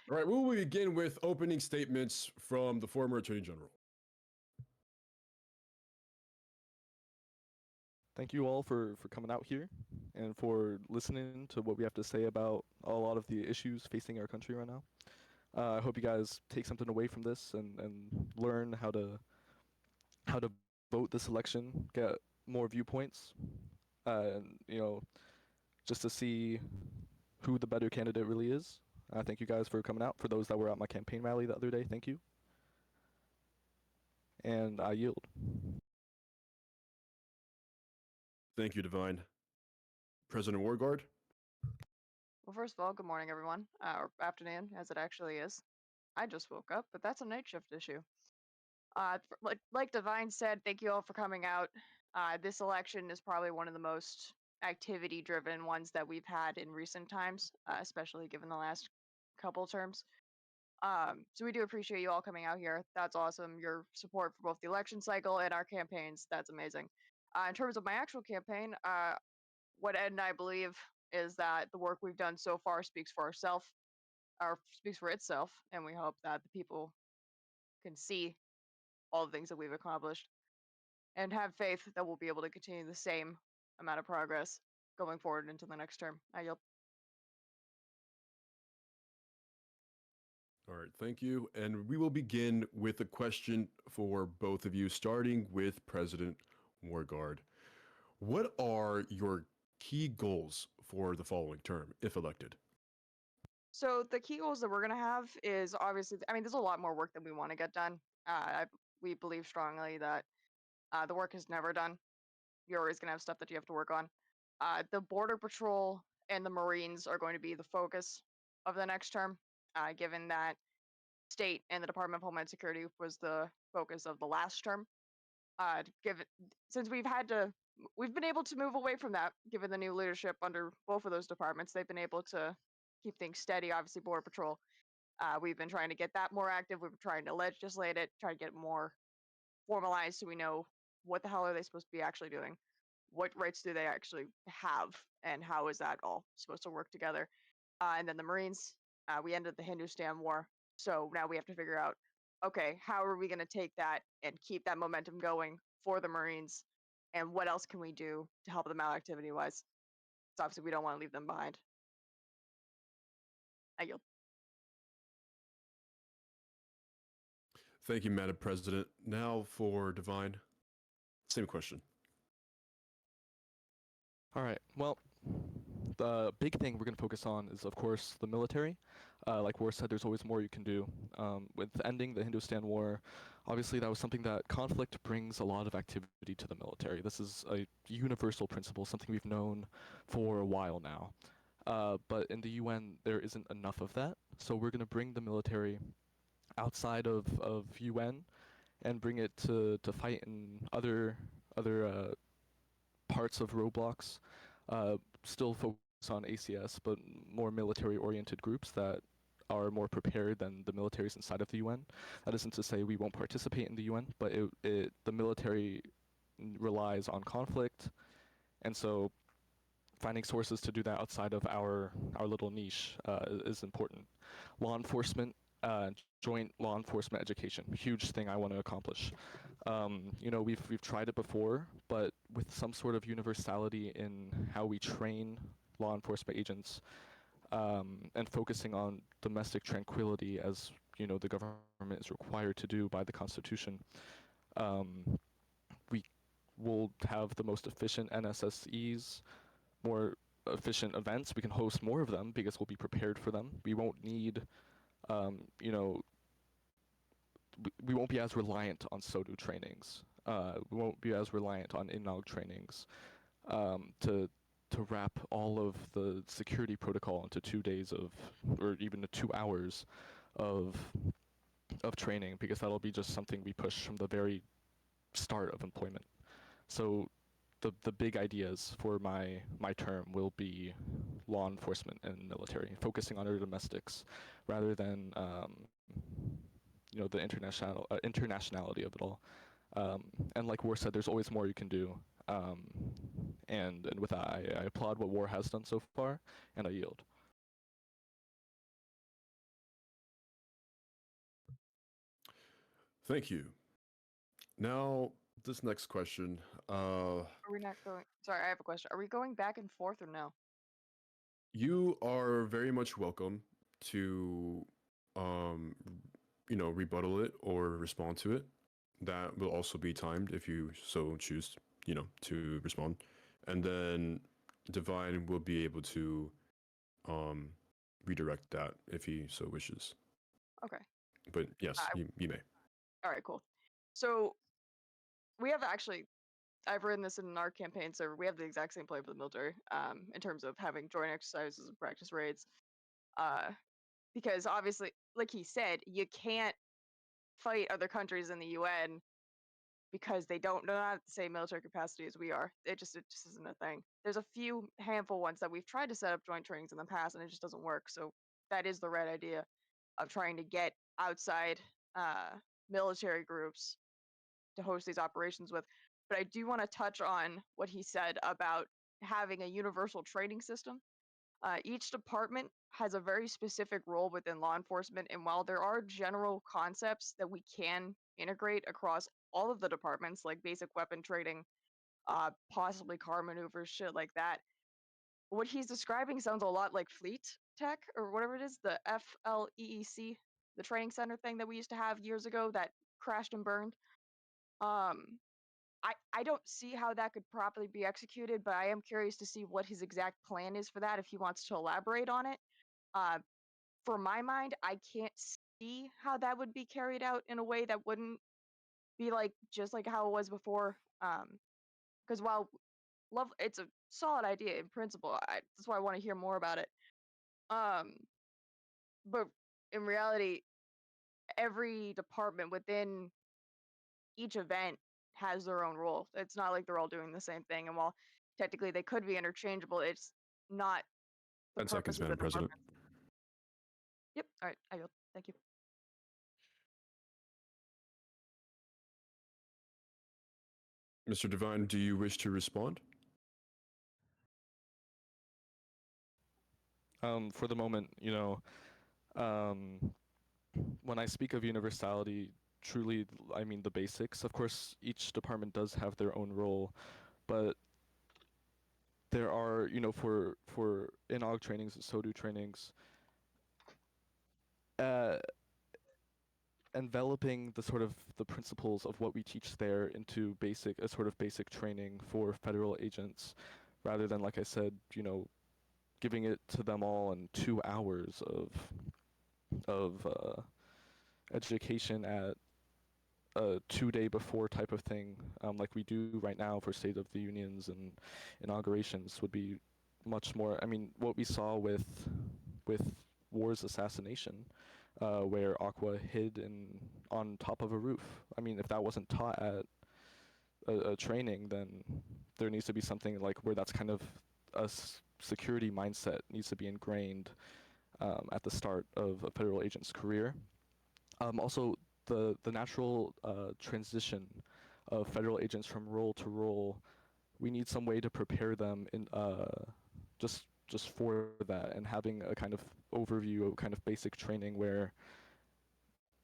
All right, we will begin with opening statements from the former Attorney General. Thank you all for coming out here and for listening to what we have to say about a lot of the issues facing our country right now. I hope you guys take something away from this and learn how to vote this election, get more viewpoints, and just to see who the better candidate really is. I thank you guys for coming out. For those that were at my campaign rally the other day, thank you. And I yield. Thank you, Divine. President Wargard. Well, first of all, good morning, everyone, or afternoon, as it actually is. I just woke up, but that's a night shift issue. Like Divine said, thank you all for coming out. This election is probably one of the most activity-driven ones that we've had in recent times, especially given the last couple terms. So we do appreciate you all coming out here. That's awesome. Your support for both the election cycle and our campaigns, that's amazing. In terms of my actual campaign, what Ed and I believe is that the work we've done so far speaks for ourselves, or speaks for itself, and we hope that the people can see all the things that we've accomplished and have faith that we'll be able to continue the same amount of progress going forward into the next term. I yield. All right, thank you. And we will begin with a question for both of you, starting with President Wargard. What are your key goals for the following term, if elected? So the key goals that we're going to have is obviously, I mean, there's a lot more work that we want to get done. We believe strongly that the work is never done. You're always going to have stuff that you have to work on. The Border Patrol and the Marines are going to be the focus of the next term, given that state and the Department of Homeland Security was the focus of the last term. Since we've been able to move away from that, given the new leadership under both of those departments, they've been able to keep things steady. Obviously, Border Patrol, we've been trying to get that more active. We've been trying to legislate it, try to get it more formalized so we know what the hell are they supposed to be actually doing, what rights do they actually have, and how is that all supposed to work together. And then the Marines, we ended the Hindustan War, so now we have to figure out, okay, how are we going to take that and keep that momentum going for the Marines, and what else can we do to help them out activity-wise? So obviously we don't want to leave them behind. I yield. Thank you, Madam President. Now for Divine, same question. All right. Well, the big thing we're going to focus on is, of course, the military. Like War said, there's always more you can do. With ending the Hindustan War, obviously that was something that conflict brings a lot of activity to the military. This is a universal principle, something we've known for a while now. But in the UN, there isn't enough of that. So we're going to bring the military outside of UN and bring it to fight in other parts of Roblox, still focus on ACS, but more military-oriented groups that are more prepared than the militaries inside of the UN. That isn't to say we won't participate in the UN, but the military relies on conflict, and so finding sources to do that outside of our little niche is important. Law enforcement, joint law enforcement education, huge thing I want to accomplish. We've tried it before, but with some sort of universality in how we train law enforcement agents, and focusing on domestic tranquility as the government is required to do by the Constitution, we will have the most efficient NSSEs, more efficient events. We can host more of them because we'll be prepared for them. We won't need, we won't be as reliant on SODU trainings. We won't be as reliant on INOG trainings to wrap all of the security protocol into 2 days or even 2 hours of training, because that'll be just something we push from the very start of employment. So the big ideas for my term will be law enforcement and military, focusing on our domestics rather than the internationality of it all. And like War said, there's always more you can do. And with that, I applaud what War has done so far, and I yield. Thank you. Now, this next question. Are we not going? Sorry, I have a question. Are we going back and forth or no? You are very much welcome to, um, rebuttal it or respond to it. That will also be timed if you so choose, to respond. And then Divine will be able to um, redirect that if he so wishes. Okay. But yes, I- you may. All right, cool. So we have actually, I've written this in our campaign server. We have the exact same plan for the military, in terms of having joint exercises and practice raids. Because obviously, like he said, you can't fight other countries in the UN because they're not at the same military capacity as we are. It just isn't a thing. There's a few handful ones that we've tried to set up joint trainings in the past, and it just doesn't work. So that is the right idea of trying to get outside military groups to host these operations with. But I do want to touch on what he said about having a universal training system. Each department has a very specific role within law enforcement, and while there are general concepts that we can integrate across all of the departments, like basic weapon training, possibly car maneuvers, shit like that, what he's describing sounds a lot like Fleet Tech or whatever it is, the FLEEC, the training center thing that we used to have years ago that crashed and burned. Um, I don't see how that could properly be executed, but I am curious to see what his exact plan is for that if he wants to elaborate on it. Uh, for my mind, I can't see how that would be carried out in a way that wouldn't be like just like how it was before. Because while love, it's a solid idea in principle. That's why I want to hear more about it. Um, but in reality, every department within each event has their own role. It's not like they're all doing the same thing. And while technically they could be interchangeable, it's not the 10 purpose seconds, of the Madam President. department. Yep. All right. I yield. Thank you. Mr. Divine, do you wish to respond? For the moment, um, when I speak of universality, truly, I mean the basics. Of course, each department does have their own role, but there are, for in-aug trainings and SODU trainings, uh, enveloping the principles of what we teach there into a sort of basic training for federal agents, rather than, like I said, giving it to them all in 2 hours of education at a 2-day before type of thing, like we do right now for State of the Unions and inaugurations, would be much more. I mean, what we saw with War's assassination, where Aqua hid on top of a roof. I mean, if that wasn't taught at a training, then there needs to be something like where that's kind of security mindset needs to be ingrained at the start of a federal agent's career. Also, the natural transition of federal agents from role to role, we need some way to prepare them in just for that, and having a kind of overview, a kind of basic training where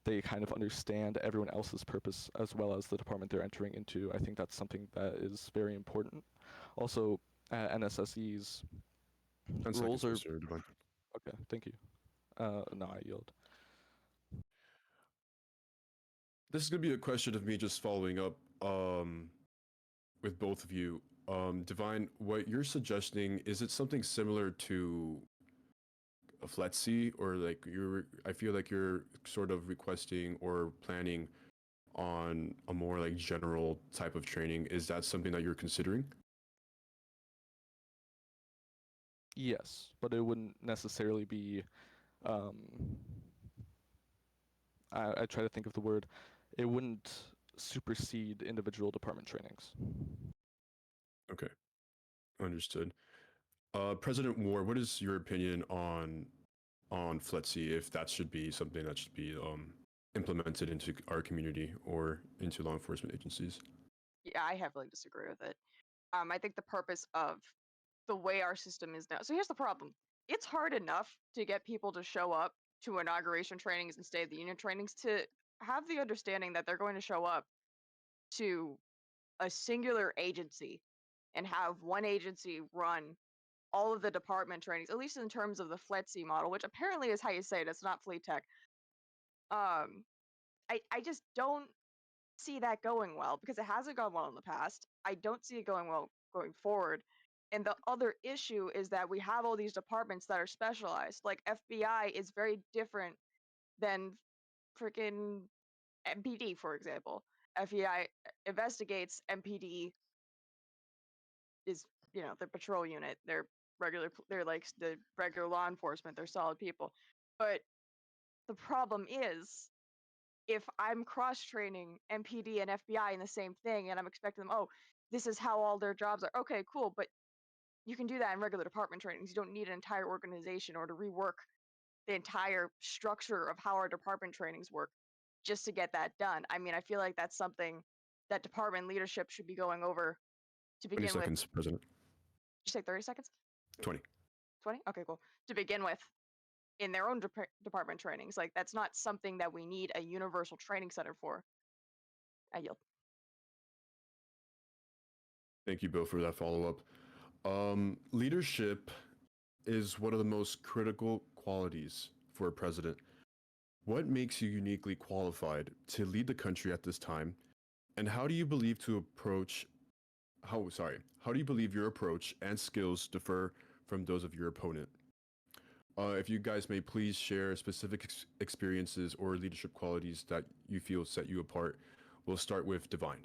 they kind of understand everyone else's purpose as well as the department they're entering into. I think that's something that is very important. Also, NSSE's 10 roles seconds, are Mr. Divine. okay. Thank you. No, I yield. This is going to be a question of me just following up with both of you. Divine, what you're suggesting, is it something similar to a FLETC, or like I feel like you're sort of requesting or planning on a more like general type of training. Is that something that you're considering? Yes, but it wouldn't necessarily be. Um, I try to think of the word. It wouldn't supersede individual department trainings. Okay, understood. President War, what is your opinion on FLETC, if that should be something that should be implemented into our community or into law enforcement agencies? Yeah, I heavily disagree with it. I think the purpose of the way our system is now. So here's the problem. It's hard enough to get people to show up to inauguration trainings and State of the Union trainings to have the understanding that they're going to show up to a singular agency and have one agency run all of the department trainings, at least in terms of the FLETC model, which apparently is how you say it. It's not Fleet Tech. I just don't see that going well because it hasn't gone well in the past. I don't see it going well going forward. And the other issue is that we have all these departments that are specialized. Like FBI is very different than freaking MPD, for example. FBI investigates, MPD is, their patrol unit. They're like the regular law enforcement. They're solid people. But the problem is if I'm cross training MPD and FBI in the same thing and I'm expecting them, oh, this is how all their jobs are. Okay, cool. But you can do that in regular department trainings. You don't need an entire organization or to rework the entire structure of how our department trainings work just to get that done. I mean, I feel like that's something that department leadership should be going over to 20 begin with. seconds, President. Did you say 30 seconds? 20. 20? Okay, cool. To begin with, in their own department trainings. Like, that's not something that we need a universal training center for. I yield. Thank you both for that follow-up. Leadership is one of the most critical qualities for a president. What makes you uniquely qualified to lead the country at this time? And how do you believe your approach and skills differ from those of your opponent? If you guys may please share specific experiences or leadership qualities that you feel set you apart. We'll start with Divine.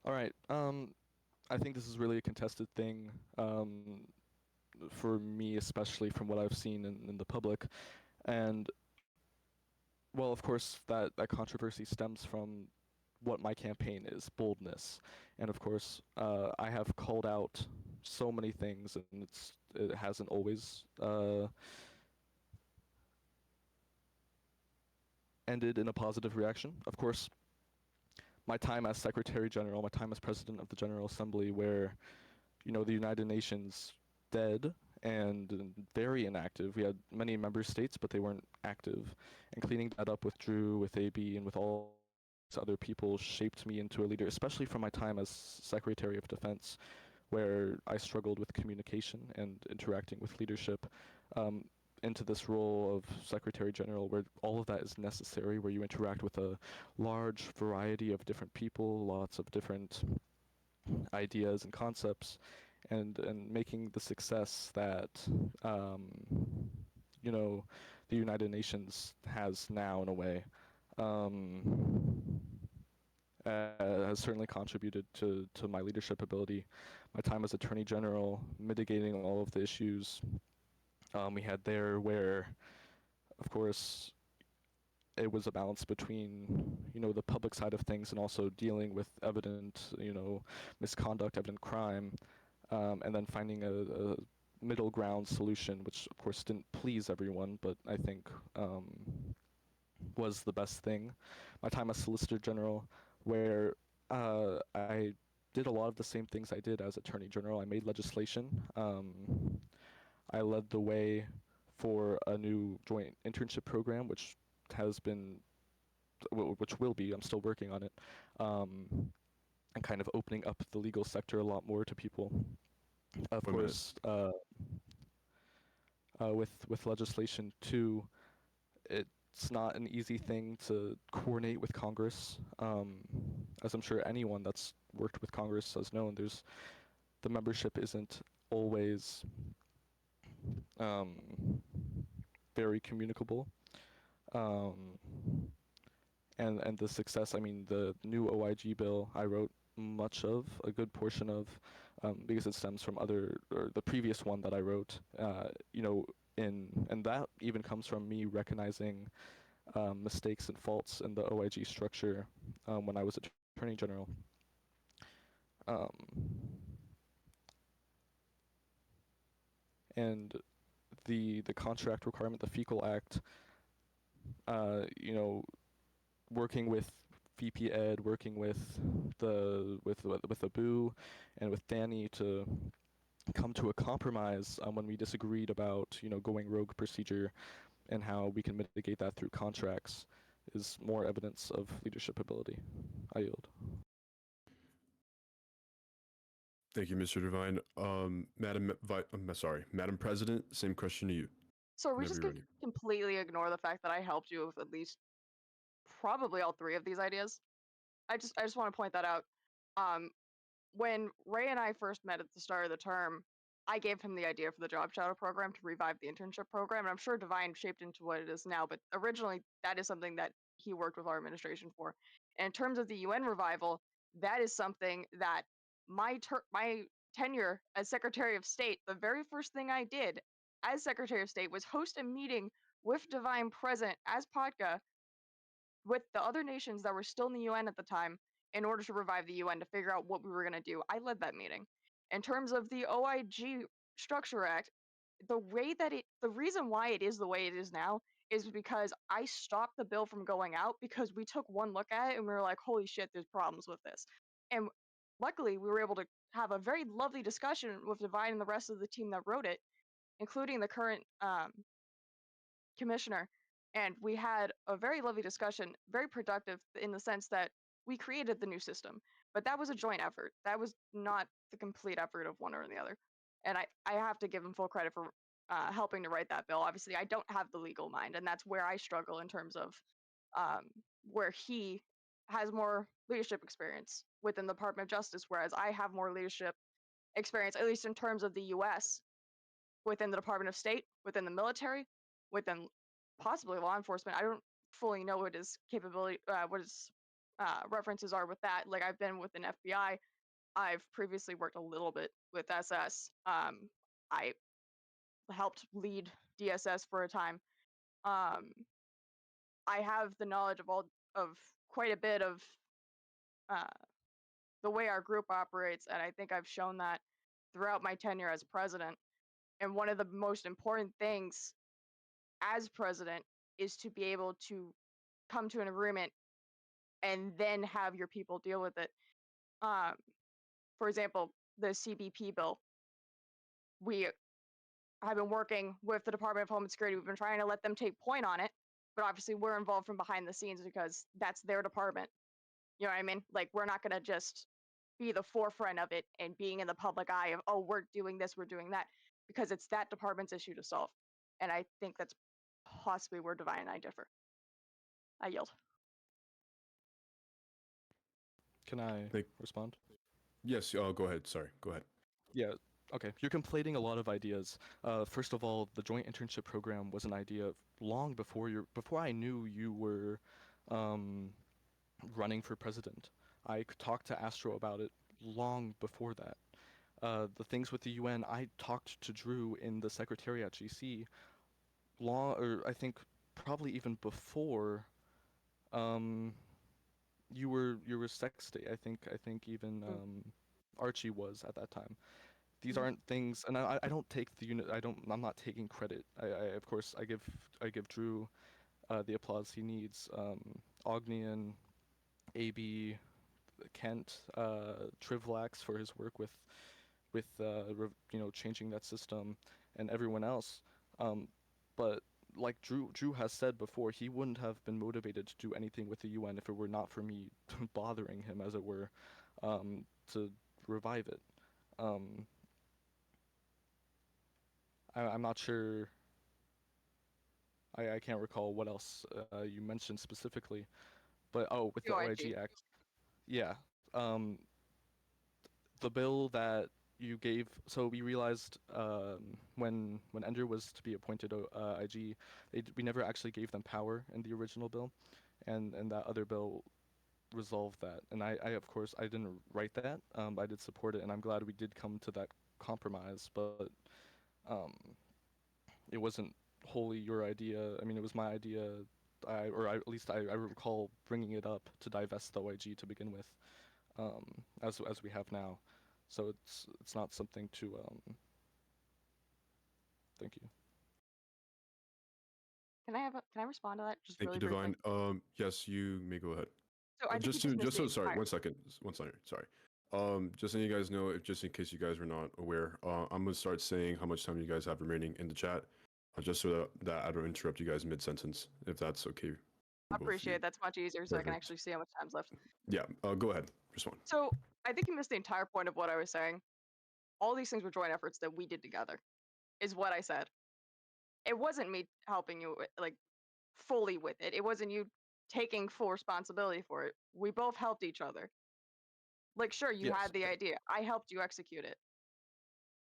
All right. I think this is really a contested thing for me, especially from what I've seen in the public. And, well, of course, that controversy stems from what my campaign is, boldness. And, of course, I have called out so many things, and it hasn't always ended in a positive reaction. Of course, my time as Secretary General, my time as President of the General Assembly, where, the United Nations dead and very inactive. We had many member states, but they weren't active. And cleaning that up with Drew, with AB, and with all these other people shaped me into a leader, especially from my time as Secretary of Defense, where I struggled with communication and interacting with leadership, into this role of Secretary General, where all of that is necessary, where you interact with a large variety of different people, lots of different ideas and concepts, and making the success that the United Nations has now, in a way, has certainly contributed to my leadership ability. My time as Attorney General, mitigating all of the issues we had there, where, of course, it was a balance between, the public side of things and also dealing with evident, misconduct, evident crime, and then finding a middle ground solution, which of course didn't please everyone, but I think was the best thing. My time as Solicitor General, where I did a lot of the same things I did as Attorney General. I made legislation. I led the way for a new joint internship program, which will be, I'm still working on it, and kind of opening up the legal sector a lot more to people. Of course, with legislation too, it's not an easy thing to coordinate with Congress. As I'm sure anyone that's worked with Congress has known, the membership isn't always very communicable. And the success, I mean, the new OIG bill I wrote a good portion of, because it stems from the previous one that I wrote, and that even comes from me recognizing mistakes and faults in the OIG structure when I was Attorney General. And the contract requirement, the Fecal Act, working with VP Ed, working with Abu and with Danny to come to a compromise when we disagreed about going rogue procedure, and how we can mitigate that through contracts is more evidence of leadership ability. I yield. Thank you, Mr. Devine. Madam President, same question to you. So are we Whenever just you're gonna ready. completely ignore the fact that I helped you with at least probably all three of these ideas? I just want to point that out. Um, when Ray and I first met at the start of the term, I gave him the idea for the Job Shadow program to revive the internship program, and I'm sure Divine shaped into what it is now, but originally that is something that he worked with our administration for. And in terms of the UN revival, that is something that my tenure as Secretary of State, the very first thing I did as Secretary of State was host a meeting with Divine present as Podka with the other nations that were still in the UN at the time in order to revive the UN to figure out what we were going to do. I led that meeting. In terms of the OIG Structure Act, the reason why it is the way it is now is because I stopped the bill from going out because we took one look at it and we were like, holy shit, there's problems with this. And luckily, we were able to have a very lovely discussion with Divine and the rest of the team that wrote it, including the current commissioner, and we had a very lovely discussion, very productive in the sense that we created the new system, but that was a joint effort. That was not the complete effort of one or the other. And I have to give him full credit for helping to write that bill. Obviously, I don't have the legal mind, and that's where I struggle in terms of um, where he has more leadership experience within the Department of Justice, whereas I have more leadership experience, at least in terms of the US, within the Department of State, within the military, within possibly law enforcement. I don't fully know what his capability, what his references are with that. Like I've been with an FBI. I've previously worked a little bit with SS. I helped lead DSS for a time. Um, I have the knowledge of quite a bit of uh, the way our group operates, and I think I've shown that throughout my tenure as president. And one of the most important things as president is to be able to come to an agreement and then have your people deal with it. Um, for example, the CBP bill. We have been working with the Department of Homeland Security. We've been trying to let them take point on it, but obviously we're involved from behind the scenes because that's their department. You know what I mean? Like we're not gonna just be the forefront of it and being in the public eye of, oh, we're doing this, we're doing that, because it's that department's issue to solve. And I think that's possibly where Divine and I differ. I yield. Can I Thank. respond? Yes. Go ahead. Sorry. Go ahead. Yeah. Okay. You're conflating a lot of ideas. First of all, the joint internship program was an idea long before I knew you were um, running for president. I talked to Astro about it long before that. The things with the UN, I talked to Drew in the secretariat GC or I think probably even before um, you were Sec State. I think even Mm. Archie was at that time. These Mhm. aren't things, and I don't take the unit. I'm not taking credit. Of course I give Drew the applause he needs. Ognian, AB, Kent, Trivlax for his work with changing that system, and everyone else. Um, but like Drew has said before, he wouldn't have been motivated to do anything with the UN if it were not for me bothering him, as it were, to revive it. Um, I'm not sure. I can't recall what else you mentioned specifically, but oh, with the OIG OIG. Act, yeah. Um, the bill that you gave, so we realized when Ender was to be appointed IG, we never actually gave them power in the original bill, and that other bill resolved that. And I of course I didn't write that, but I did support it, and I'm glad we did come to that compromise. But um, it wasn't wholly your idea. I mean, it was my idea. At least I recall bringing it up to divest the OIG to begin with, as we have now. So it's not something to thank you. Can I respond to that just Thank really you, briefly? Divine. Yes, you may go ahead. So I think you Just just to, missed just the so, sorry, entire. 1 second, 1 second, sorry. Just so you guys know, if just in case you guys were not aware, I'm gonna start saying how much time you guys have remaining in the chat. just so that I don't interrupt you guys mid-sentence, if that's okay. with I both of you. appreciate it. That's much easier, so I can Perfect. actually see how much time's left. Yeah, go ahead. Respond. So I think you missed the entire point of what I was saying. All these things were joint efforts that we did together, is what I said. It wasn't me helping you like fully with it. It wasn't you taking full responsibility for it. We both helped each other. Like, sure, you Yes. had the Okay. idea. I helped you execute it.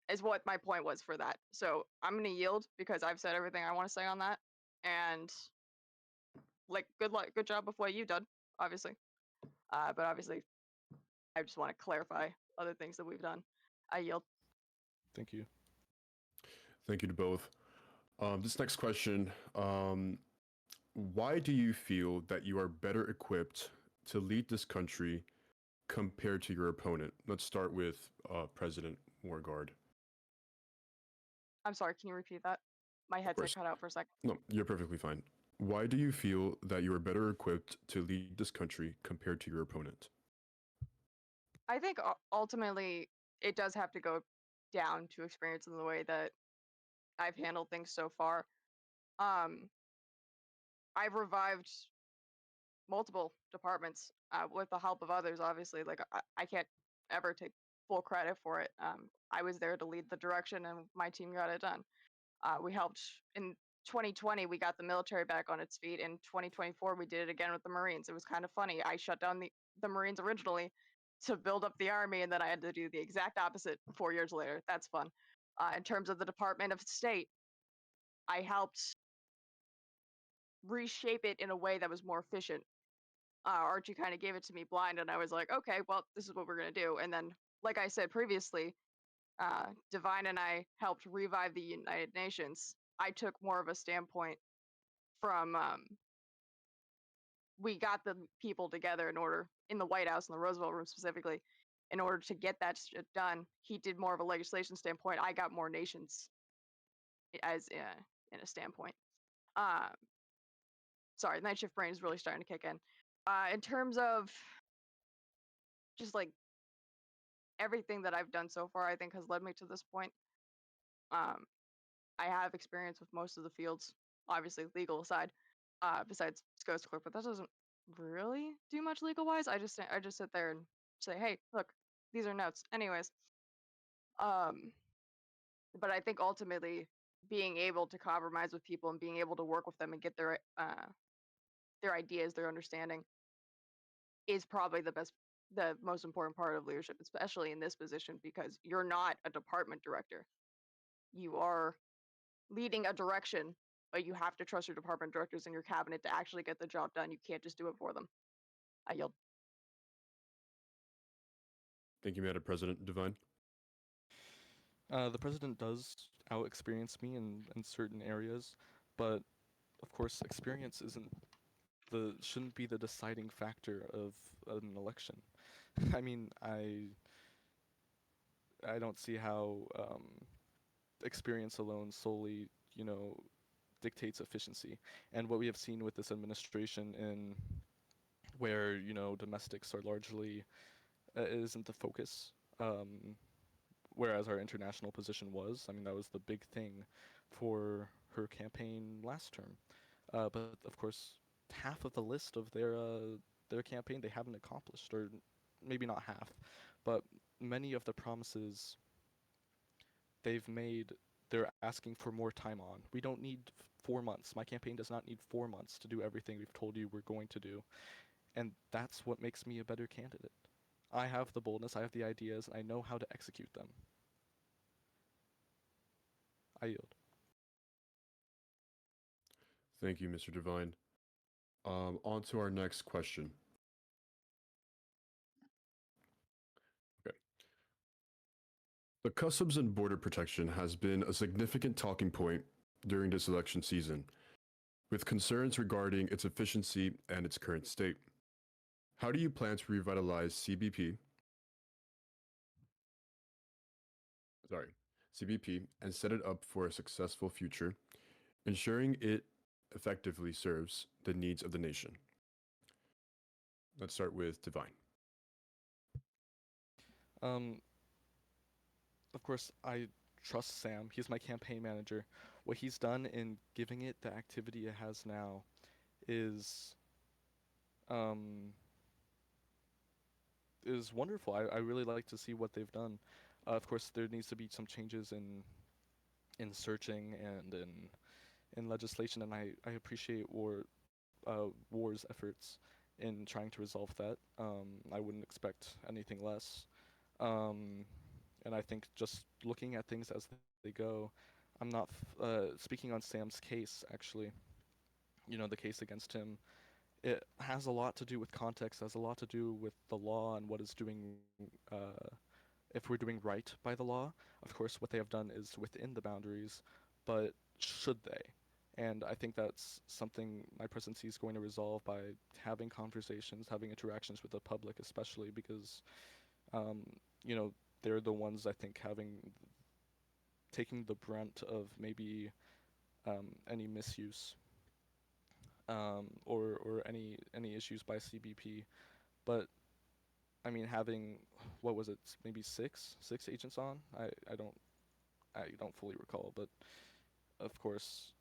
Is what my point was for that. So I'm gonna yield because I've said everything I want to say on that. And like, good luck, good job with what you've done, obviously. But obviously, I just want to clarify other things that we've done. I yield. Thank you. Thank you to both. This next question, why do you feel that you are better equipped to lead this country compared to your opponent? Let's start with President Wargard. I'm sorry, can you repeat that? My headset course. cut out for a second. No, you're perfectly fine. Why do you feel that you are better equipped to lead this country compared to your opponent? I think ultimately it does have to go down to experience in the way that I've handled things so far. Um, I've revived multiple departments with the help of others. Obviously, like I can't ever take full credit for it. I was there to lead the direction, and my team got it done. We helped in 2020. We got the military back on its feet. In 2024, we did it again with the Marines. It was kind of funny. I shut down the Marines originally to build up the army, and then I had to do the exact opposite 4 years later. That's fun. In terms of the Department of State, I helped reshape it in a way that was more efficient. Archie kind of gave it to me blind, and I was like, okay, well, this is what we're gonna do. And then, like I said previously, Divine and I helped revive the United Nations. I took more of a standpoint from we got the people together in order in the White House in the Roosevelt Room specifically in order to get that shit done. He did more of a legislation standpoint. I got more nations as in a standpoint. Uh, sorry, night shift brain is really starting to kick in. In terms of just like everything that I've done so far, I think has led me to this point. Um, I have experience with most of the fields, obviously legal aside, besides Ghost Clerk, but that doesn't really do much legal wise. I just sit there and say, hey, look, these are notes. Anyways, um, but I think ultimately being able to compromise with people and being able to work with them and get their ideas, their understanding is probably the most important part of leadership, especially in this position because you're not a department director. You are leading a direction, but you have to trust your department directors and your cabinet to actually get the job done. You can't just do it for them. I yield. Thank you, Madam President Divine. The president does out-experience me in certain areas, but of course, experience shouldn't be the deciding factor of an election. I mean, I don't see how experience alone solely, dictates efficiency. And what we have seen with this administration in where, domestics are largely isn't the focus. Whereas our international position was. I mean, that was the big thing for her campaign last term. But of course, half of the list of their campaign they haven't accomplished, or maybe not half, but many of the promises they've made, they're asking for more time on. We don't need 4 months. My campaign does not need 4 months to do everything we've told you we're going to do. And that's what makes me a better candidate. I have the boldness, I have the ideas, and I know how to execute them. I yield. Thank you, Mr. Divine. On to our next question. Okay. The Customs and Border Protection has been a significant talking point during this election season, with concerns regarding its efficiency and its current state. How do you plan to revitalize CBP and set it up for a successful future, ensuring it effectively serves the needs of the nation? Let's start with Divine. Of course, I trust Sam. He's my campaign manager. what he's done in giving it the activity it has now is um, is wonderful. I really like to see what they've done. Of course, there needs to be some changes in searching and in legislation, and I appreciate War's efforts in trying to resolve that. I wouldn't expect anything less. Um, and I think just looking at things as they go, I'm not speaking on Sam's case actually. The case against him. It has a lot to do with context, has a lot to do with the law and what is doing, if we're doing right by the law. Of course, what they have done is within the boundaries, but should they? And I think that's something my presidency is going to resolve by having conversations, having interactions with the public, especially because, um, you know, they're the ones I think taking the brunt of maybe any misuse or any issues by CBP. But I mean, having what was it, maybe six agents on? I don't fully recall, but of course,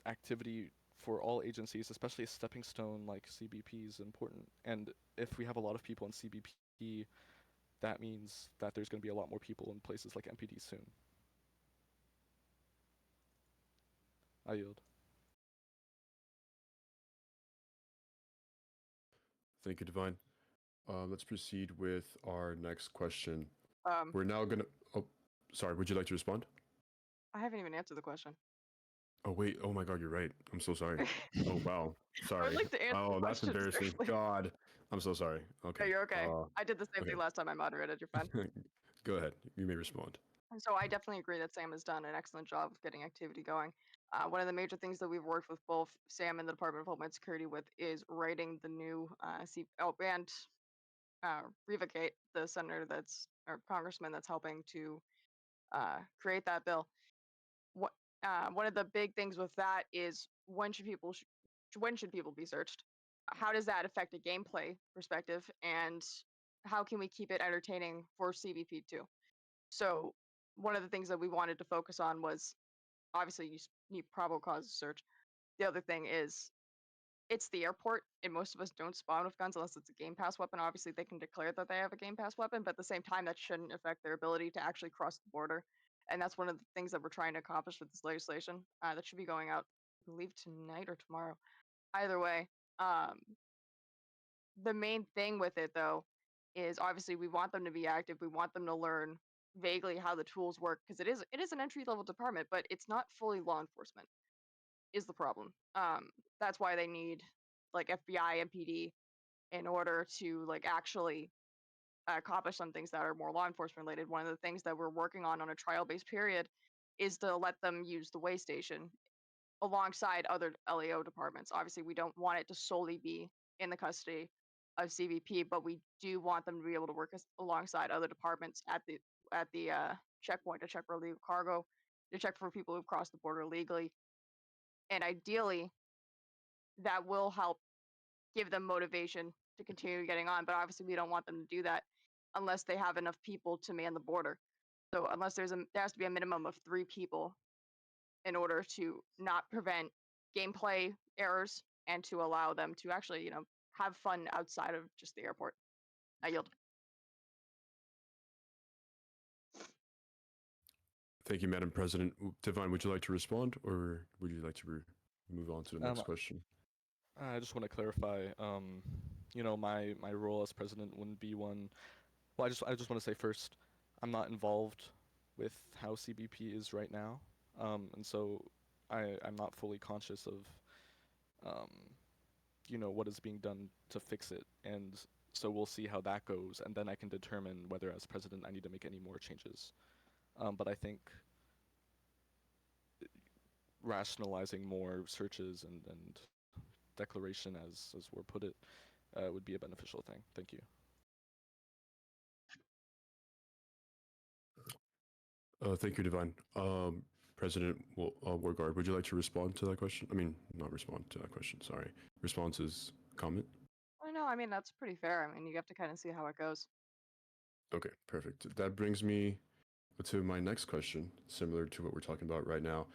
activity for all agencies, especially a stepping stone like CBP, is important. And if we have a lot of people in CBP, that means that there's going to be a lot more people in places like MPD soon. I yield. Thank you, Divine. Let's proceed with our next question. Um, We're now gonna. Oh, sorry. Would you like to respond? I haven't even answered the question. Oh wait. Oh my God, you're right. I'm so sorry. Oh wow. I would Sorry. like to answer the Oh, that's question, sir, embarrassing. please. God, I'm so sorry. Okay. No, you're okay. I did the same Okay. thing last time I moderated. You're fine. Go ahead. You may respond. So I definitely agree that Sam has done an excellent job of getting activity going. One of the major things that we've worked with both Sam and the Department of Homeland Security with is writing the new and Revocate, the senator that's or congressman that's helping to create that bill. What one of the big things with that is when should people be searched? How does that affect a gameplay perspective, and how can we keep it entertaining for CBP too? So one of the things that we wanted to focus on was obviously need probable cause search. The other thing is it's the airport, and most of us don't spawn with guns unless it's a Game Pass weapon. Obviously, they can declare that they have a Game Pass weapon, but at the same time, that shouldn't affect their ability to actually cross the border. And that's one of the things that we're trying to accomplish with this legislation. That should be going out, I believe, tonight or tomorrow. Either way, um, the main thing with it though is obviously we want them to be active. We want them to learn vaguely how the tools work because it is an entry level department, but it's not fully law enforcement is the problem. That's why they need like FBI, MPD in order to like actually accomplish some things that are more law enforcement related. One of the things that we're working on a trial based period is to let them use the way station alongside other LAO departments. Obviously, we don't want it to solely be in the custody of CBP, but we do want them to be able to work alongside other departments at the checkpoint to check for illegal cargo, to check for people who've crossed the border illegally, and ideally that will help give them motivation to continue getting on. But obviously, we don't want them to do that unless they have enough people to man the border. So unless there has to be a minimum of 3 people in order to not prevent gameplay errors and to allow them to actually, have fun outside of just the airport. I yield. Thank you, Madam President. Divine, would you like to respond, or would you like to move on to the next Um, question? I just want to clarify. My role as president wouldn't be one. Well, I just want to say first, I'm not involved with how CBP is right now, and so I'm not fully conscious of um, what is being done to fix it, and so we'll see how that goes, and then I can determine whether, as president, I need to make any more changes. But I think rationalizing more searches and declaration, as we're put it, would be a beneficial thing. Thank you. Thank you, Divine. President Warguard, would you like to respond to that question? I mean, not respond to that question. Sorry. Respond to his comment. I know. I mean, that's pretty fair. I mean, you have to kind of see how it goes. Okay, perfect. That brings me to my next question, similar to what we're talking about right now.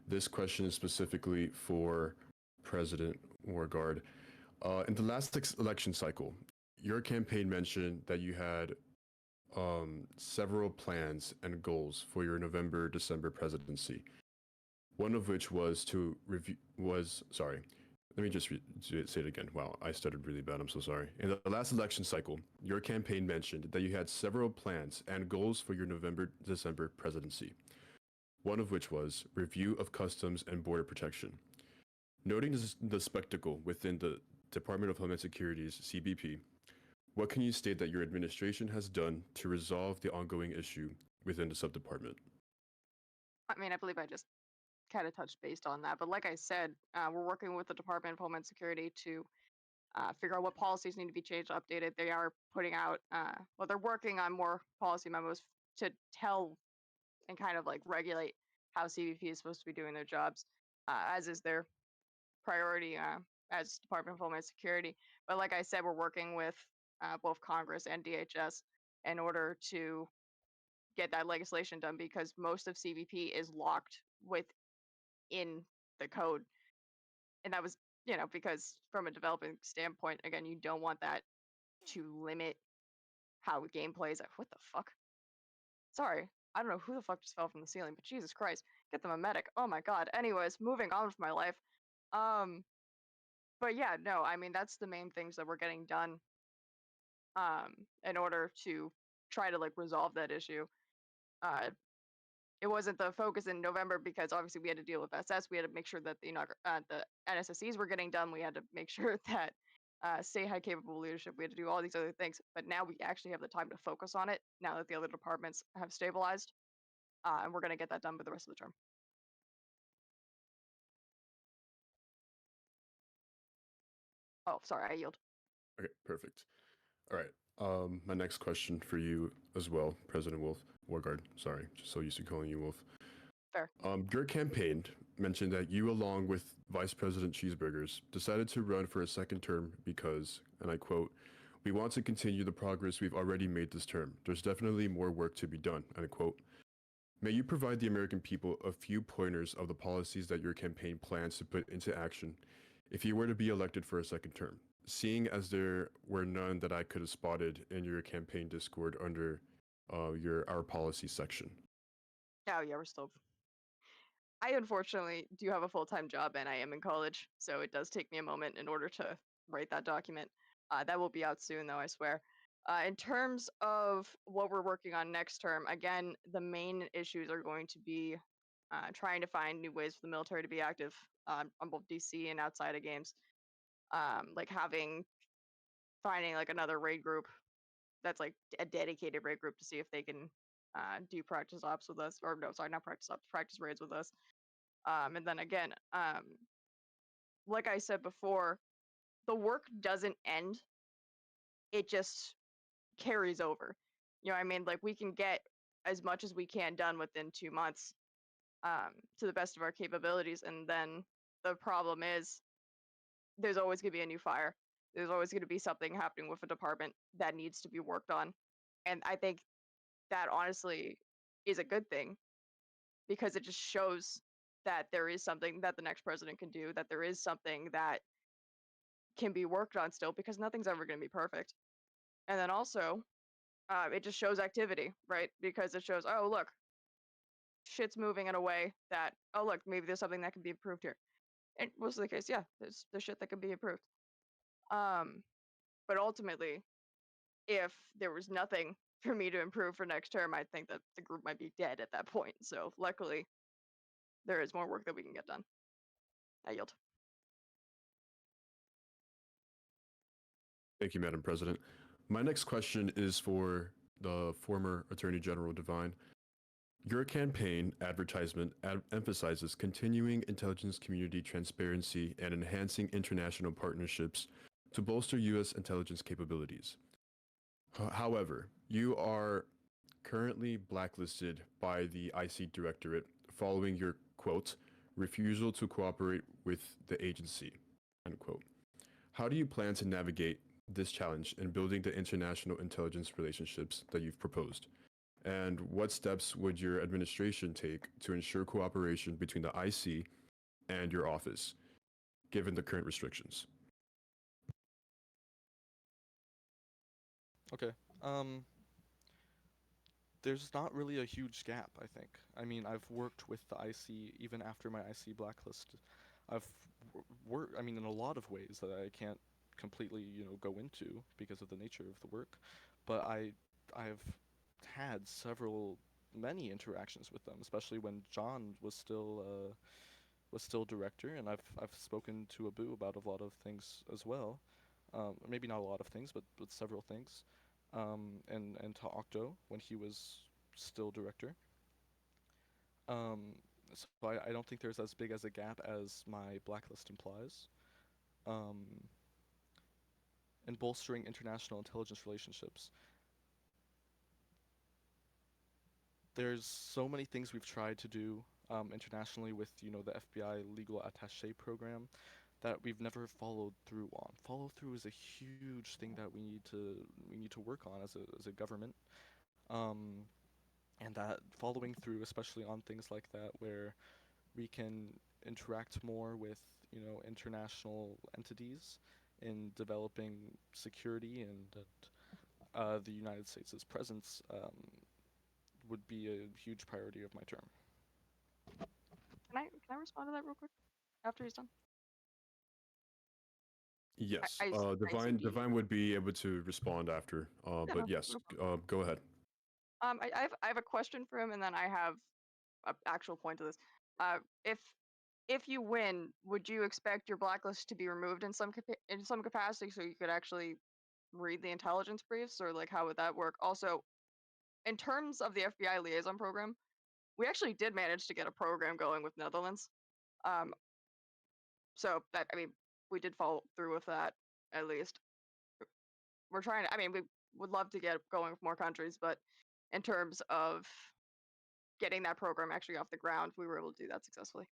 This question is specifically for President Wargard. In the last election cycle, your campaign mentioned that you had several plans and goals for your November-December presidency. One of which was to review. Sorry. Let me just say it again. Wow, I stuttered really bad. I'm so sorry. In the last election cycle, your campaign mentioned that you had several plans and goals for your November-December presidency. One of which was review of customs and border protection. Noting the spectacle within the Department of Homeland Security's CBP, what can you state that your administration has done to resolve the ongoing issue within the subdepartment? I mean, I believe I just kind of touched based on that, but like I said, we're working with the Department of Homeland Security to figure out what policies need to be changed, updated. They are putting out, well, they're working on more policy memos to tell and kind of like regulate how CBP is supposed to be doing their jobs, as is their priority as Department of Homeland Security. But like I said, we're working with both Congress and DHS in order to get that legislation done because most of CBP is locked within the code. And that was, because from a developing standpoint, again, you don't want that to limit how the game plays. What the fuck? Sorry. I don't know who the fuck just fell from the ceiling, but Jesus Christ. Get them a medic. Oh my god. Anyways, moving on with my life. But yeah, no, I mean that's the main things that we're getting done in order to try to like resolve that issue. Uh it wasn't the focus in November because obviously we had to deal with SS. We had to make sure that the NSSEs were getting done. We had to make sure that state had capable leadership. We had to do all these other things. But now we actually have the time to focus on it now that the other departments have stabilized. And we're going to get that done for the rest of the term. Oh, sorry, I yield. Okay, perfect. All right. My next question for you as well, President Wargard. Sorry, just so used to calling you Wolf. Fair. Your campaign mentioned that you, along with Vice President Cheeseburgers, decided to run for a second term because, and I quote, "We want to continue the progress we've already made this term. There's definitely more work to be done," end quote. May you provide the American people a few pointers of the policies that your campaign plans to put into action if you were to be elected for a second term, seeing as there were none that I could have spotted in your campaign Discord under our policy section? Oh, yeah, we're still. I unfortunately do have a full-time job and I am in college, so it does take me a moment in order to write that document. That will be out soon, though, I swear. In terms of what we're working on next term, again, the main issues are going to be trying to find new ways for the military to be active on both DC and outside of games. Like finding like another raid group that's like a dedicated raid group to see if they can do practice ops with us, or no, sorry, not practice ops, practice raids with us. And then again, like I said before, the work doesn't end. It just carries over. You know what I mean? Like we can get as much as we can done within 2 months to the best of our capabilities. And then the problem is there's always going to be a new fire. There's always going to be something happening with a department that needs to be worked on. And I think that honestly is a good thing because it just shows that there is something that the next president can do, that there is something that can be worked on still because nothing's ever going to be perfect. And then also, it just shows activity, right? Because it shows, oh, look, shit's moving in a way that, oh, look, maybe there's something that can be improved here. And most of the case, yeah, there's shit that can be improved. But ultimately, if there was nothing for me to improve for next term, I think that the group might be dead at that point. So luckily, there is more work that we can get done. I yield. Thank you, Madam President. My next question is for the former Attorney General Devine. Your campaign advertisement emphasizes continuing intelligence community transparency and enhancing international partnerships to bolster U.S. intelligence capabilities. However, you are currently blacklisted by the IC Directorate following your, quote, refusal to cooperate with the agency, end quote. How do you plan to navigate this challenge in building the international intelligence relationships that you've proposed? And what steps would your administration take to ensure cooperation between the IC and your office, given the current restrictions? Okay. There's not really a huge gap, I think. I mean, I've worked with the IC even after my IC blacklist. I've worked, I mean, in a lot of ways that I can't completely, go into because of the nature of the work, but I've had many interactions with them, especially when John was still director, and I've spoken to Abu about a lot of things as well. Maybe not a lot of things, but several things. And to Octo when he was still director. Um, so I don't think there's as big as a gap as my blacklist implies. Um, and bolstering international intelligence relationships. There's so many things we've tried to do internationally with the FBI legal attaché program that we've never followed through on. Follow through is a huge thing that we need to work on as a government. Um, and that following through, especially on things like that, where we can interact more with international entities in developing security and the United States' presence would be a huge priority of my term. Can I respond to that real quick after he's done? Yes, ICP. Divine would be able to respond after, Yeah, but yes, no problem. go ahead. I have a question for him, and then I have an actual point to this. Uh, if you win, would you expect your blacklist to be removed in some capacity so you could actually read the intelligence briefs, or like how would that work? Also, in terms of the FBI liaison program, we actually did manage to get a program going with Netherlands. Um, so that, I mean, we did follow through with that at least. We're trying to. I mean, we would love to get going with more countries, but in terms of getting that program actually off the ground, we were able to do that successfully.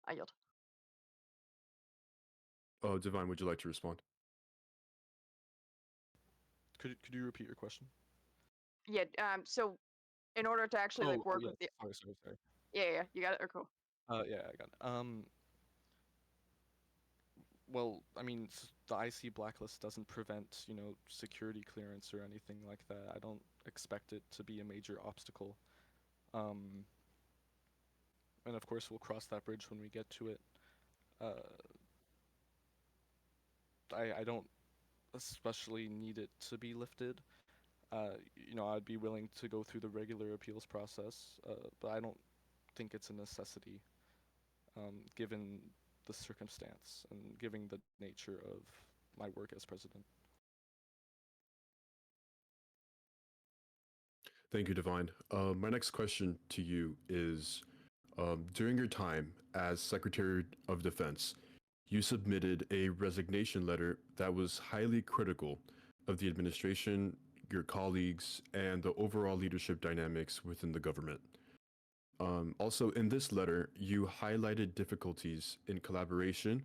I yield. Divine, would you like to respond? Could you repeat your question? Yeah. So in order to actually like Oh work yes. with the Sorry. yeah, you got it. Or cool. Yeah, I got it. Well, I mean, the IC blacklist doesn't prevent, security clearance or anything like that. I don't expect it to be a major obstacle. Um, and of course, we'll cross that bridge when we get to it. Uh, I don't especially need it to be lifted. I'd be willing to go through the regular appeals process, but I don't think it's a necessity, given the circumstance and given the nature of my work as president. Thank you, Divine. My next question to you is, during your time as Secretary of Defense, you submitted a resignation letter that was highly critical of the administration, your colleagues, and the overall leadership dynamics within the government. Also, in this letter, you highlighted difficulties in collaboration,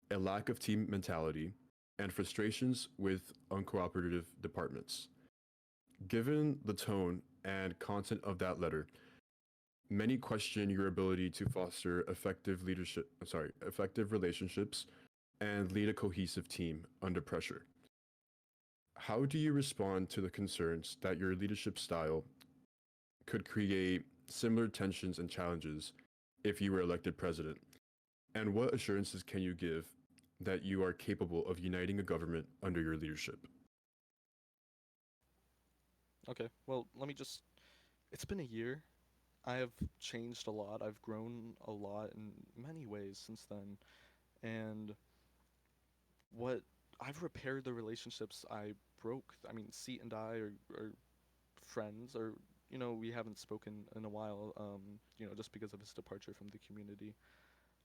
a lack of team mentality, and frustrations with uncooperative departments. Given the tone and content of that letter, many question your ability to foster effective relationships and lead a cohesive team under pressure. How do you respond to the concerns that your leadership style could create similar tensions and challenges if you were elected president? And what assurances can you give that you are capable of uniting a government under your leadership? Okay, well, let me just. It's been a year. I have changed a lot. I've grown a lot in many ways since then. And what I've repaired the relationships I broke. I mean, Seat and I are friends, or we haven't spoken in a while. Just because of his departure from the community.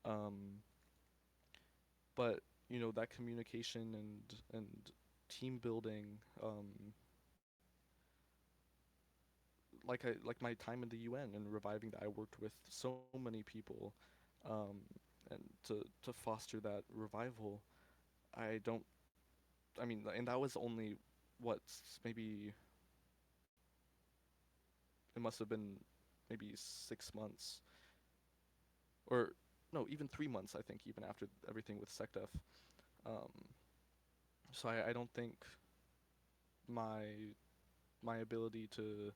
Um, but that communication and team building. Like my time in the UN and reviving that, I worked with so many people, um, and to foster that revival. I don't. I mean, and that was only what maybe it must have been maybe 6 months, or no, even 3 months, I think, even after everything with SecDef. Um, so I don't think my my ability to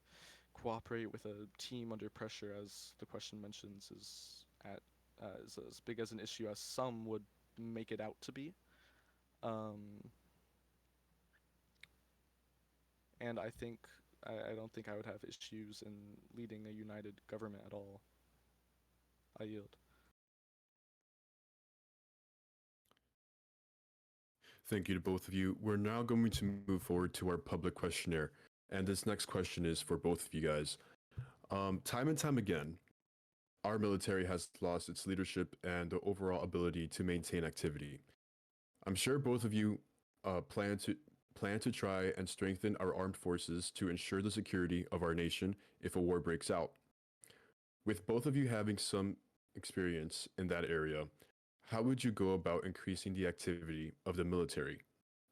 cooperate with a team under pressure, as the question mentions, is as big as an issue as some would make it out to be. Um, and I don't think I would have issues in leading a united government at all. I yield. Thank you to both of you. We're now going to move forward to our public questionnaire. And this next question is for both of you guys. Time and time again, our military has lost its leadership and the overall ability to maintain activity. I'm sure both of you plan to try and strengthen our armed forces to ensure the security of our nation if a war breaks out. With both of you having some experience in that area, how would you go about increasing the activity of the military?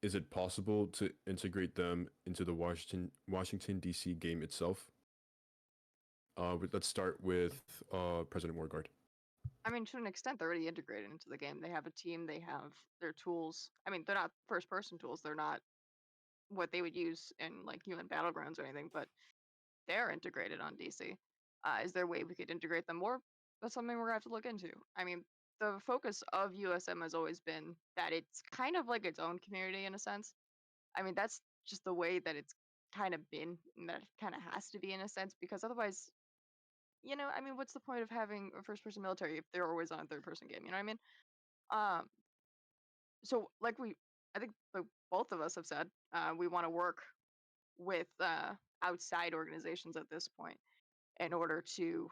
Is it possible to integrate them into the Washington D.C. game itself? Let's start with President Warguard. I mean, to an extent, they're already integrated into the game. They have a team, they have their tools. I mean, they're not first person tools, they're not what they would use in like UN Battlegrounds or anything, but they're integrated on DC. Is there a way we could integrate them more? That's something we're gonna have to look into. I mean, the focus of USM has always been that it's kind of like its own community in a sense. I mean, that's just the way that it's kind of been, and that it kind of has to be in a sense, because otherwise, I mean, what's the point of having a first person military if they're always on a third person game? You know what I mean? Um, so like I think both of us have said, we want to work with outside organizations at this point in order to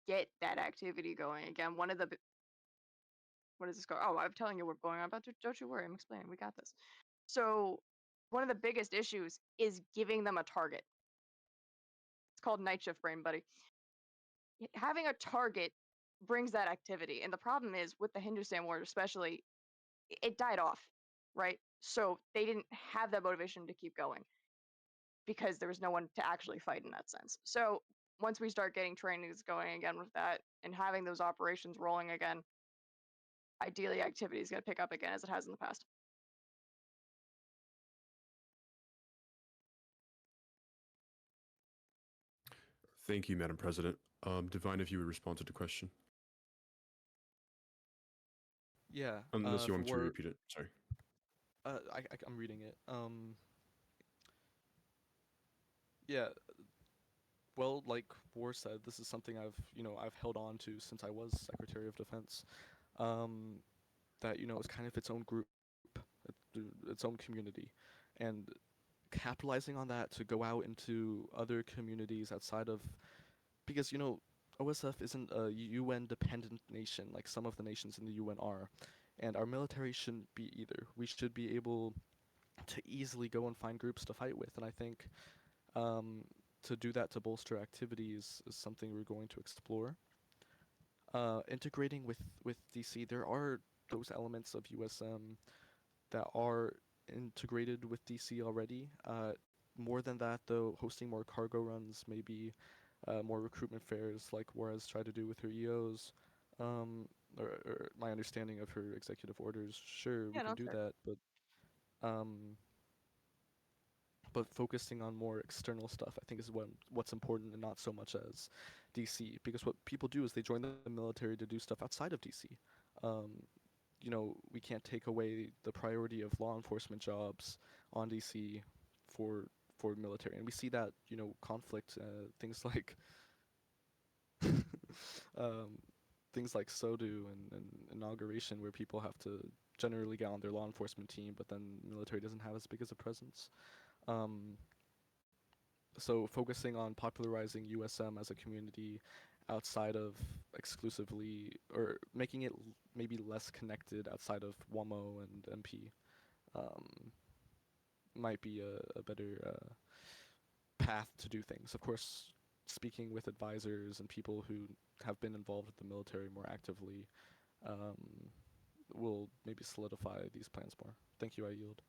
get that activity going again. What is this called? Oh, I'm telling you, we're going on about. Don't you worry, I'm explaining. We got this. So one of the biggest issues is giving them a target. It's called night shift brain, buddy. Having a target brings that activity, and the problem is with the Hindustan War, especially, it died off, right? So they didn't have that motivation to keep going because there was no one to actually fight in that sense. So once we start getting trainings going again with that and having those operations rolling again, ideally activity is going to pick up again as it has in the past. Thank you, Madam President. Divine, if you would respond to the question, Yeah. unless you want me to For repeat it. Sorry. I'm reading it. Yeah. Well, like War said, this is something I've held on to since I was Secretary of Defense. Um, that is kind of its own group, its own community, and capitalizing on that to go out into other communities outside of, because OSF isn't a UN dependent nation like some of the nations in the UN are, and our military shouldn't be either. We should be able to easily go and find groups to fight with, and I think um, to do that to bolster activities is something we're going to explore. Integrating with DC, there are those elements of USM that are integrated with DC already. More than that, though, hosting more cargo runs, maybe more recruitment fairs like Juarez tried to do with her EOs. Or my understanding of her executive orders, sure, we Yeah, can no, do fair. that, um, but focusing on more external stuff, I think, is what's important, and not so much as DC. Because what people do is they join the military to do stuff outside of DC. Um, we can't take away the priority of law enforcement jobs on DC for military, and we see that conflict, things like um, things like SODU and inauguration, where people have to generally get on their law enforcement team, but then military doesn't have as big as a presence. Um, so focusing on popularizing USM as a community outside of exclusively, or making it maybe less connected outside of WAMO and MP, um, might be a better path to do things. Of course, speaking with advisors and people who have been involved with the military more actively um, will maybe solidify these plans more. Thank you, I yield.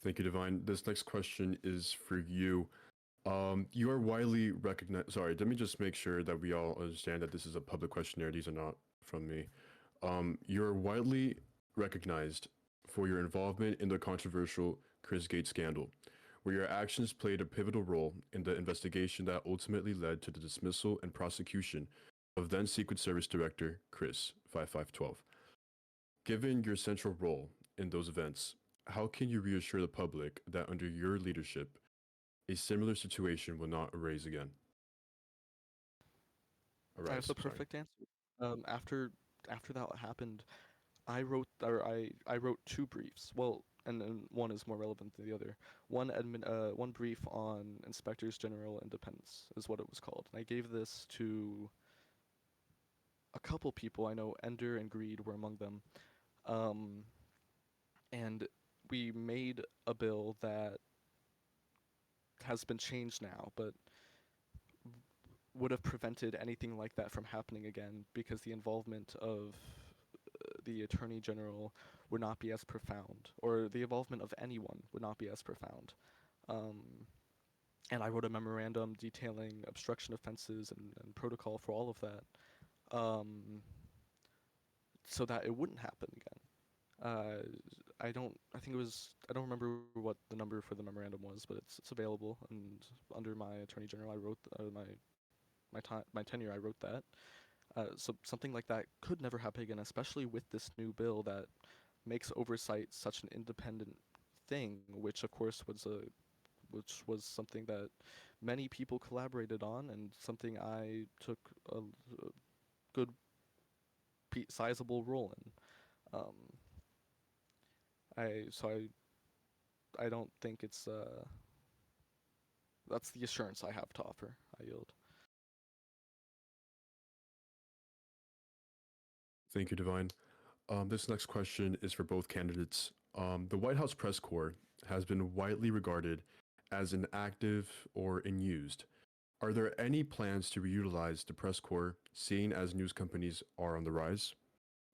Thank you, Divine. This next question is for you. You are widely recognized. Sorry, let me just make sure that we all understand that this is a public questionnaire. These are not from me. You're widely recognized for your involvement in the controversial Chris Gates scandal, where your actions played a pivotal role in the investigation that ultimately led to the dismissal and prosecution of then Secret Service Director Chris 5512. Given your central role in those events, how can you reassure the public that under your leadership, a similar situation will not arise again? I have Arise, the sorry. perfect answer. After that happened, I wrote two briefs. Well, and one is more relevant than the other. One brief on Inspectors General Independence is what it was called. And I gave this to a couple people I know. Ender and Greed were among them. Um, and we made a bill that has been changed now, but would have prevented anything like that from happening again because the involvement of the Attorney General would not be as profound, or the involvement of anyone would not be as profound. Um, and I wrote a memorandum detailing obstruction offenses and protocol for all of that, so that it wouldn't happen again. I think it was. I don't remember what the number for the memorandum was, but it's available. And under my Attorney General, I wrote my tenure. I wrote that. So something like that could never happen again, especially with this new bill that makes oversight such an independent thing, which of course was something that many people collaborated on, and something I took a good sizable role in. Um, I don't think it's that's the assurance I have to offer. I yield. Thank you, Divine. This next question is for both candidates. The White House press corps has been widely regarded as inactive or unused. Are there any plans to reutilize the press corps, seeing as news companies are on the rise?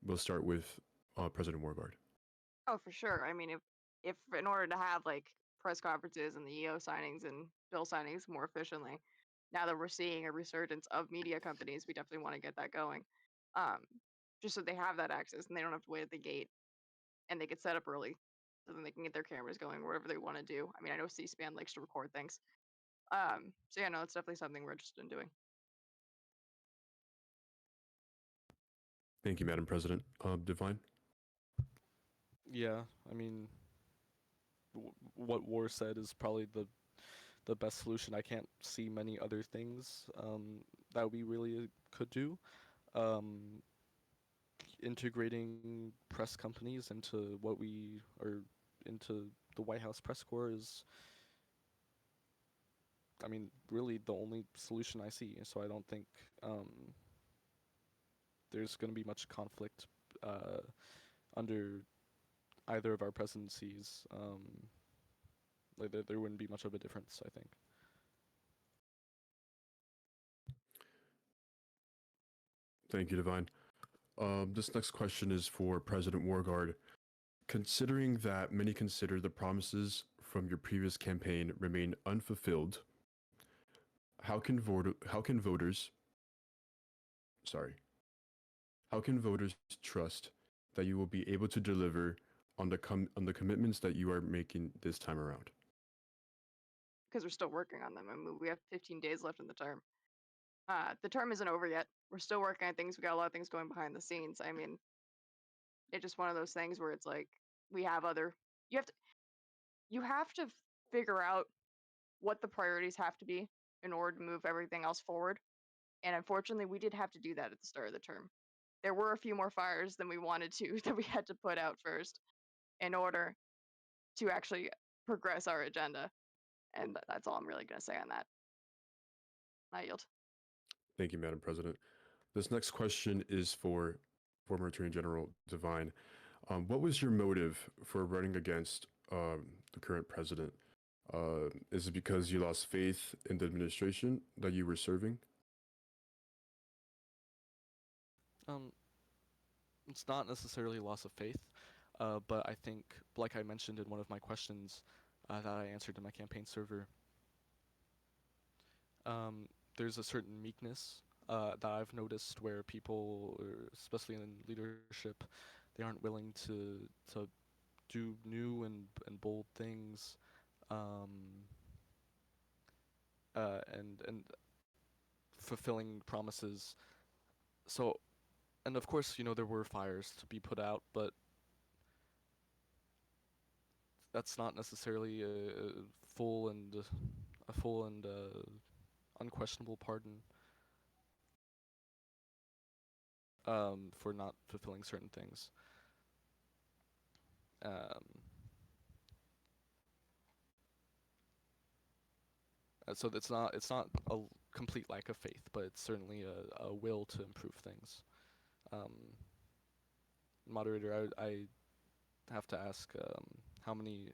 We'll start with President Wargard. Oh, for sure. I mean, if in order to have like press conferences and the EO signings and bill signings more efficiently, now that we're seeing a resurgence of media companies, we definitely want to get that going. Um, just so they have that access and they don't have to wait at the gate and they get set up early so then they can get their cameras going wherever they want to do. I mean, I know C-SPAN likes to record things. So yeah, no, it's definitely something we're interested in doing. Thank you, Madam President. Divine? Yeah, I mean, what War said is probably the best solution. I can't see many other things that we really could do. Um, Integrating press companies into what we are into the White House press corps is, I mean, really the only solution I see. So I don't think there's going to be much conflict under either of our presidencies. Like there wouldn't be much of a difference, I think. Thank you, Divine. This next question is for President Wargard. Considering that many consider the promises from your previous campaign remain unfulfilled, how can voters sorry how can voters trust that you will be able to deliver on the commitments that you are making this time around? Because we're still working on them. I mean, we have 15 days left in the term. The term isn't over yet. We're still working on things. We got a lot of things going behind the scenes. I mean, it's just one of those things where it's like we have other. You have to figure out what the priorities have to be in order to move everything else forward. And unfortunately, we did have to do that at the start of the term. There were a few more fires than we wanted to that we had to put out first in order to actually progress our agenda. And that's all I'm really going to say on that. I yield. Thank you, Madam President. This next question is for former Attorney General Devine. What was your motive for running against the current president? Is it because you lost faith in the administration that you were serving? Um, it's not necessarily loss of faith. But I think, like I mentioned in one of my questions that I answered in my campaign server, there's a certain meekness that I've noticed where people, especially in leadership, they aren't willing to do new and bold things, um, and fulfilling promises. So, and of course, there were fires to be put out, but that's not necessarily full and a full and unquestionable pardon for not fulfilling certain things. Um, so it's not a complete lack of faith, but it's certainly a will to improve things. Um, Moderator, I have to ask how many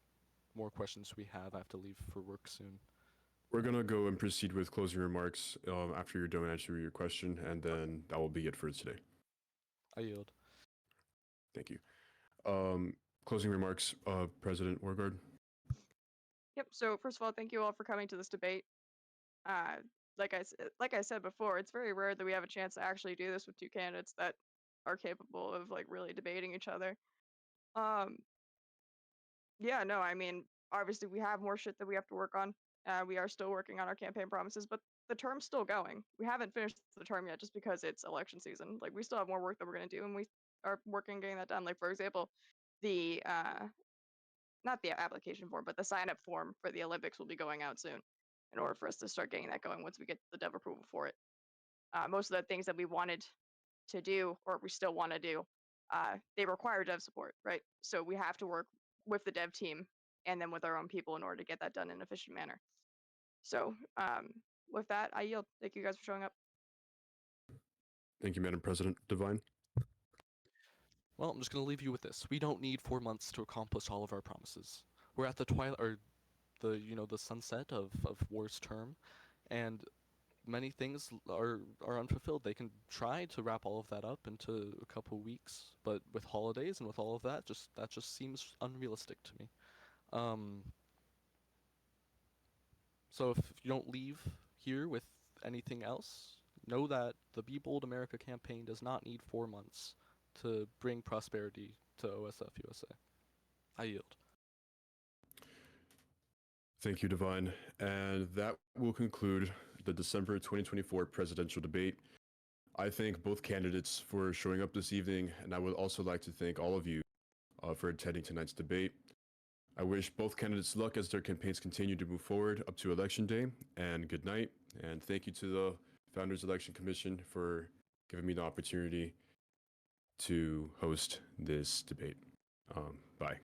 more questions we have. I have to leave for work soon. We're going to go and proceed with closing remarks after you're done answering your question, and then that will be it for today. I yield. Thank you. Closing remarks, President Wargard. Yep. So first of all, thank you all for coming to this debate. Uh, like I said before, it's very rare that we have a chance to actually do this with two candidates that are capable of like really debating each other. Um, yeah, no, I mean, obviously we have more shit that we have to work on. We are still working on our campaign promises, but the term's still going. We haven't finished the term yet just because it's election season. Like we still have more work that we're gonna do, and we are working on getting that done. Like for example, the not the application form, but the sign up form for the Olympics will be going out soon in order for us to start getting that going once we get the dev approval for it. Most of the things that we wanted to do or we still want to do, they require dev support, right? So we have to work with the dev team and then with our own people in order to get that done in an efficient manner. So with that, I yield. Thank you guys for showing up. Thank you, Madam President. Divine. Well, I'm just gonna leave you with this. We don't need 4 months to accomplish all of our promises. We're at the twilight, or the sunset of war's term, and many things are unfulfilled. They can try to wrap all of that up into a couple weeks, but with holidays and with all of that, just seems unrealistic to me. Um, so if you don't leave here with anything else, know that the Be Bold America campaign does not need 4 months to bring prosperity to OSF USA. I yield. Thank you, Divine. And that will conclude the December 2024 presidential debate. I thank both candidates for showing up this evening, and I would also like to thank all of you for attending tonight's debate. I wish both candidates luck as their campaigns continue to move forward up to Election Day, and good night. And thank you to the Founders Election Commission for giving me the opportunity to host this debate. Bye.